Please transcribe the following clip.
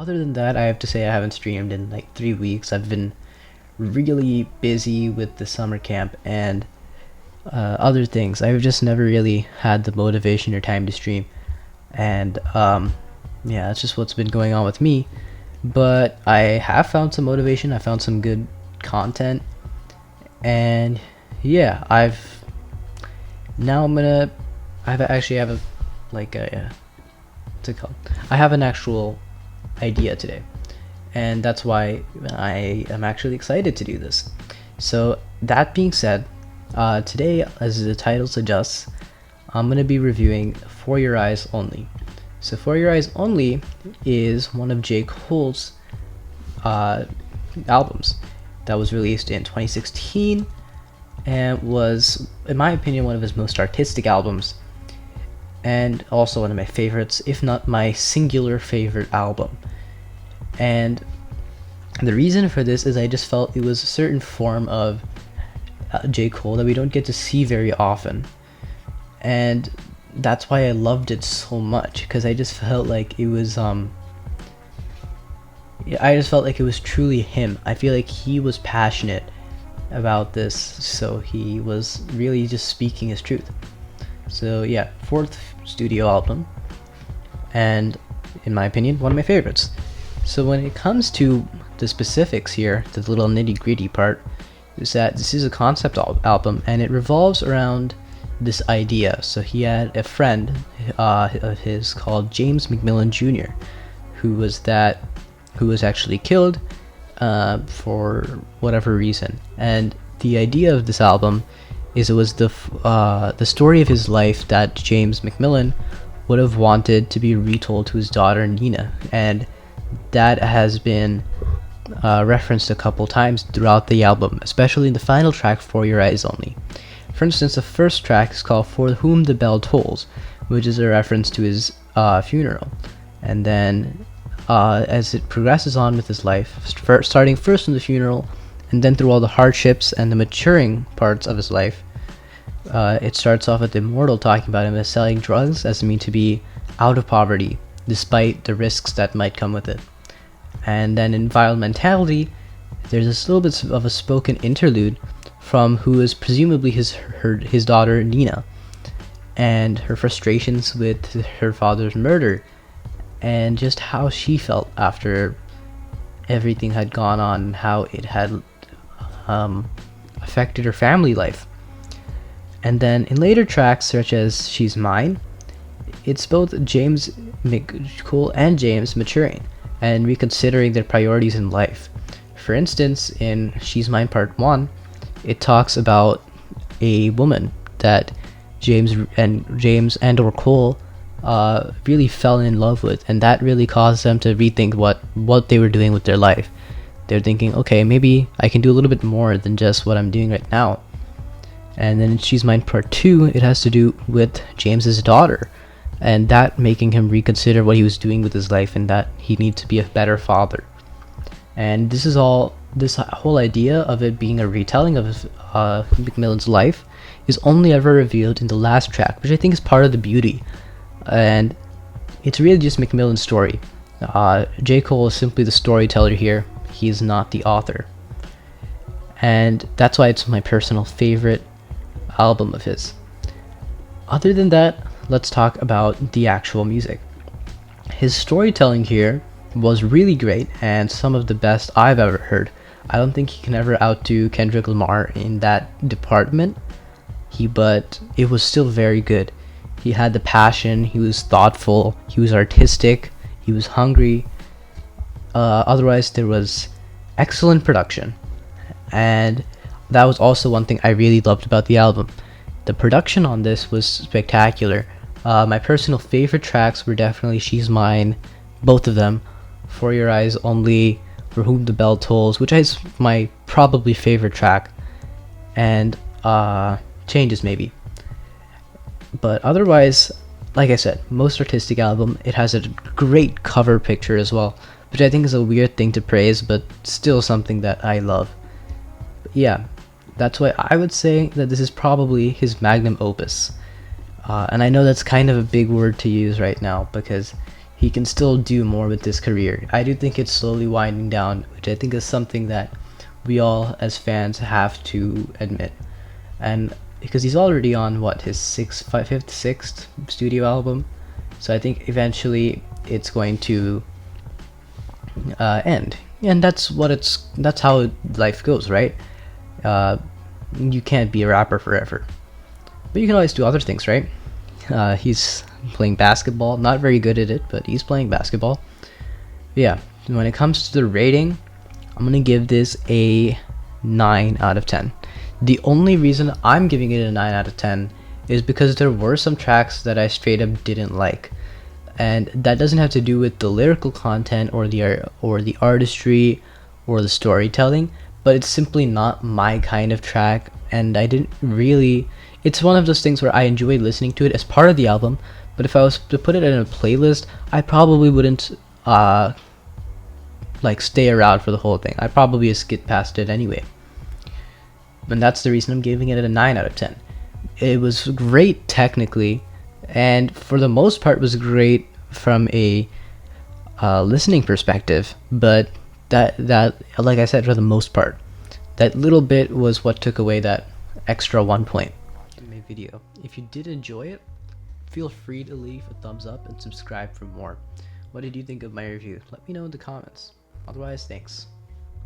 other than that, I have to say I haven't streamed in like 3 weeks. I've been really busy with the summer camp and other things. I've just never really had the motivation or time to stream, and yeah, that's just what's been going on with me. But I have found some motivation. I found some good content, and yeah, now I'm gonna. Actually have a like a what's it called? I have an actual idea today, and that's why I am actually excited to do this. So that being said, today, as the title suggests, I'm gonna be reviewing For Your Eyes Only. So For Your Eyes Only is one of J. Cole's albums that was released in 2016 and was, in my opinion, one of his most artistic albums, and also one of my favorites, if not my singular favorite album. And the reason for this is I just felt it was a certain form of J. Cole that we don't get to see very often, and that's why I loved it so much, because I just felt like it was I just felt like it was truly him. I feel like he was passionate about this, so he was really just speaking his truth. So yeah, fourth studio album, and in my opinion, one of my favorites. So when it comes to the specifics here, the little nitty gritty part, is that this is a concept album, and it revolves around this idea. So he had a friend of his called James McMillan Jr., who was actually killed for whatever reason. And the idea of this album is it was the story of his life that James McMillan would have wanted to be retold to his daughter Nina, and that has been referenced a couple times throughout the album, especially in the final track, For Your Eyes Only. For instance, the first track is called For Whom the Bell Tolls, which is a reference to his funeral. And then as it progresses on with his life, starting first in the funeral, and then through all the hardships and the maturing parts of his life, it starts off with Immortal talking about him as selling drugs as a mean to be out of poverty, despite the risks that might come with it. And then in Environmentality, there's this little bit of a spoken interlude from who is presumably his daughter Nina, and her frustrations with her father's murder, and just how she felt after everything had gone on, and how it had affected her family life. And then in later tracks, such as She's Mine, it's both James Cole and James maturing and reconsidering their priorities in life. For instance, in She's Mine Part 1, it talks about a woman that James and or Cole really fell in love with, and that really caused them to rethink what they were doing with their life. They're thinking, okay, maybe I can do a little bit more than just what I'm doing right now. And then in She's Mine Part 2, it has to do with James's daughter, and that making him reconsider what he was doing with his life, and that he needs to be a better father. And this whole idea of it being a retelling of McMillan's life is only ever revealed in the last track, which I think is part of the beauty. And it's really just McMillan's story. J. Cole is simply the storyteller here. He is not the author. And that's why it's my personal favorite album of his. Other than that, let's talk about the actual music. His storytelling here was really great, and some of the best I've ever heard. I don't think he can ever outdo Kendrick Lamar in that department, but it was still very good. He had the passion, he was thoughtful, he was artistic, he was hungry. Otherwise, there was excellent production, and that was also one thing I really loved about the album. The production on this was spectacular. My personal favorite tracks were definitely She's Mine, both of them, For Your Eyes Only, For Whom the Bell Tolls, which is my probably favorite track, and Changes maybe. But otherwise, like I said, most artistic album. It has a great cover picture as well, which I think is a weird thing to praise, but still something that I love. But yeah, that's why I would say that this is probably his magnum opus. And I know that's kind of a big word to use right now, because he can still do more with his career. I do think it's slowly winding down, which I think is something that we all as fans have to admit. And because he's already on what, his fifth, sixth studio album, so I think eventually it's going to end. And that's how life goes, right? You can't be a rapper forever, but you can always do other things, right? He's playing basketball, not very good at it, but he's playing basketball. Yeah, when it comes to the rating, I'm gonna give this a 9 out of 10. The only reason I'm giving it a 9 out of 10 is because there were some tracks that I straight up didn't like, and that doesn't have to do with the lyrical content or the artistry or the storytelling, but it's simply not my kind of track, and I didn't really. It's one of those things where I enjoyed listening to it as part of the album, but if I was to put it in a playlist, I probably wouldn't like stay around for the whole thing. I'd probably just skip past it anyway. And that's the reason I'm giving it a 9 out of 10. It was great technically, and for the most part was great from a listening perspective, but that like I said, for the most part, that little bit was what took away that extra 1 point. My video. If you did enjoy it, feel free to leave a thumbs up and subscribe for more. What did you think of my review? Let me know in the comments. Otherwise, thanks.